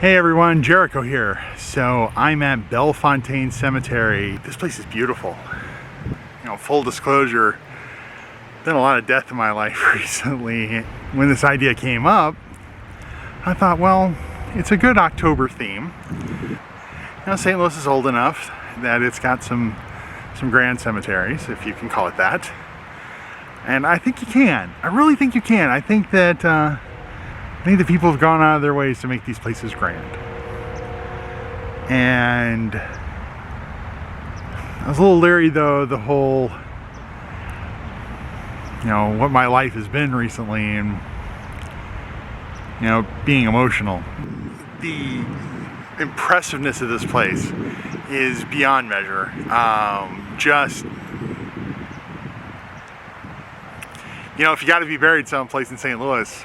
Hey everyone, Jericho here. So I'm at Bellefontaine Cemetery. This place is beautiful. You know, full disclosure, been a lot of death in my life recently. When this idea came up, I thought, well, it's a good October theme. You know, St. Louis is old enough that it's got some grand cemeteries, if you can call it that. And I think you can. I really think you can. I think that people have gone out of their ways to make these places grand. And I was a little leery though, the whole, you know, what my life has been recently and, you know, being emotional. The impressiveness of this place is beyond measure. Just, you know, if you got to be buried someplace in St. Louis,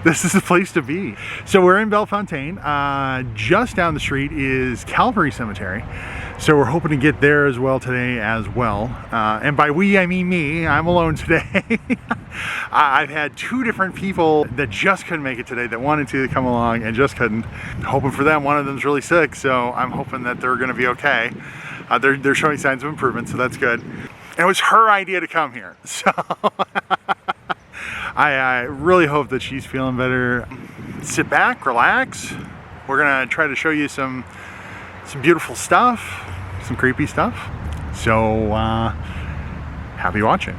this is the place to be. So we're in Bellefontaine. Just down the street is Calvary Cemetery. So we're hoping to get there as well today as well. And by we, I mean me. I'm alone today. I've had two different people that just couldn't make it today that wanted to come along and just couldn't. Hoping for them. One of them's really sick, so I'm hoping that they're going to be okay. They're showing signs of improvement, so that's good. And it was her idea to come here. So I really hope that she's feeling better. Sit back, relax. We're gonna try to show you some beautiful stuff, some creepy stuff. So happy watching.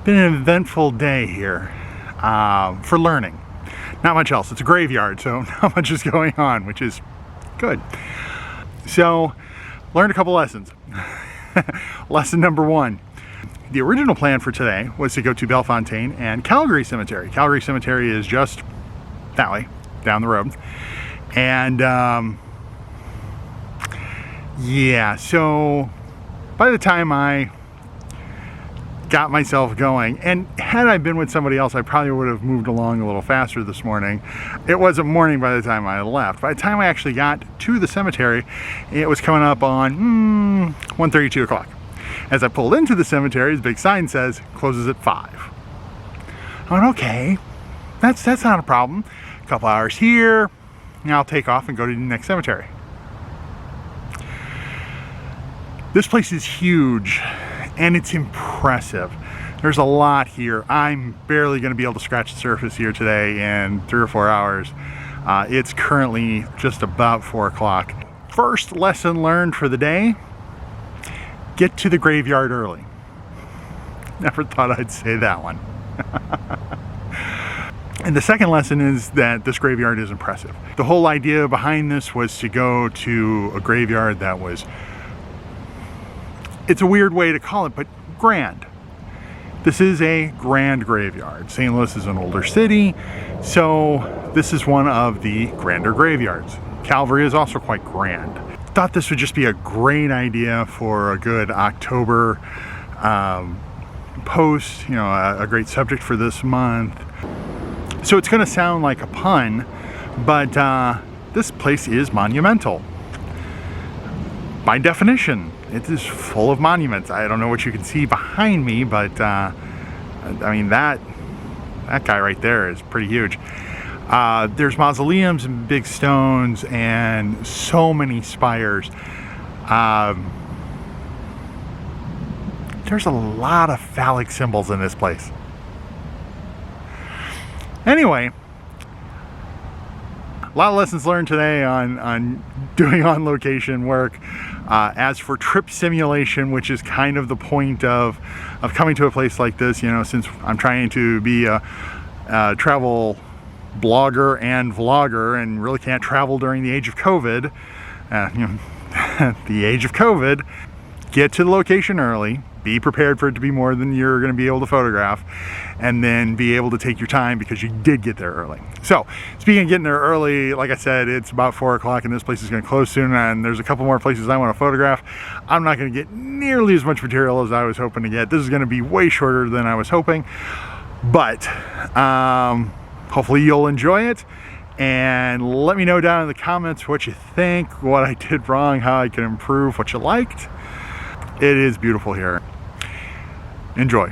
Been an eventful day here for learning. Not much else. It's a graveyard, so not much is going on, which is good. So, learned a couple lessons. Lesson number one. The original plan for today was to go to Bellefontaine and Calvary Cemetery. Calvary Cemetery is just that way, down the road. And yeah, so by the time I got myself going. And had I been with somebody else, I probably would have moved along a little faster this morning. It wasn't morning by the time I left. By the time I actually got to the cemetery, it was coming up on 1:30, 2 o'clock. As I pulled into the cemetery, the big sign says, closes at 5. I went, okay, that's not a problem. A couple hours here, and I'll take off and go to the next cemetery. This place is huge, and it's impressive. There's a lot here. I'm barely going to be able to scratch the surface here today in 3 or 4 hours. It's currently just about 4 o'clock. First lesson learned for the day, get to the graveyard early. Never thought I'd say that one. And the second lesson is that this graveyard is impressive. The whole idea behind this was to go to a graveyard that was, it's a weird way to call it, but grand. This is a grand graveyard. St. Louis is an older city, so this is one of the grander graveyards. Calvary is also quite grand. Thought this would just be a great idea for a good October post, a great subject for this month. So it's going to sound like a pun, but this place is monumental. By definition, it is full of monuments. I don't know what you can see behind me, but I mean, that guy right there is pretty huge. There's mausoleums and big stones and so many spires. There's a lot of phallic symbols in this place. Anyway, a lot of lessons learned today on doing on-location work. As for trip simulation, which is kind of the point of coming to a place like this, since I'm trying to be a travel blogger and vlogger and really can't travel during the age of COVID, the age of COVID, get to the location early, be prepared for it to be more than you're going to be able to photograph, and then be able to take your time because you did get there early. So, speaking of getting there early, like I said, it's about 4 o'clock and this place is going to close soon, and there's a couple more places I want to photograph. I'm not going to get nearly as much material as I was hoping to get. This is going to be way shorter than I was hoping, but hopefully you'll enjoy it. And let me know down in the comments what you think, what I did wrong, how I can improve, what you liked. It is beautiful here. Enjoy.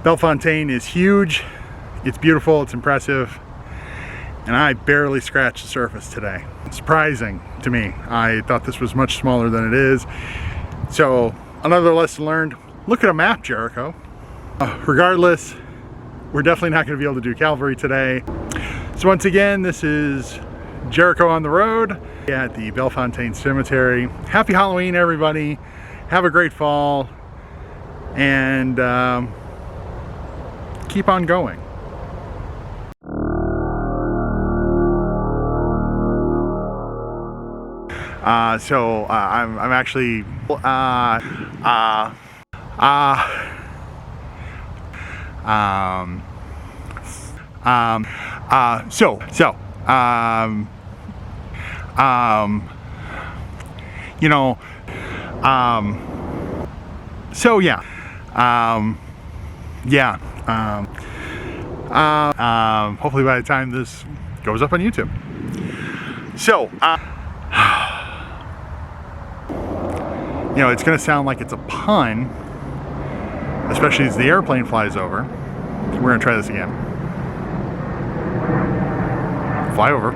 Bellefontaine is huge, it's beautiful, it's impressive, and I barely scratched the surface today. Surprising to me. I thought this was much smaller than it is. So another lesson learned, look at a map, Jericho. Regardless, we're definitely not going to be able to do Calvary today. So once again, this is Jericho on the road at the Bellefontaine Cemetery. Happy Halloween, everybody. Have a great fall, and keep on going. I'm actually hopefully by the time this goes up on YouTube. It's going to sound like it's a pun, especially as the airplane flies over. We're going to try this again. Fly over.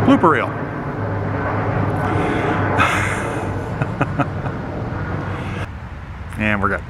Blooper reel. And we're good.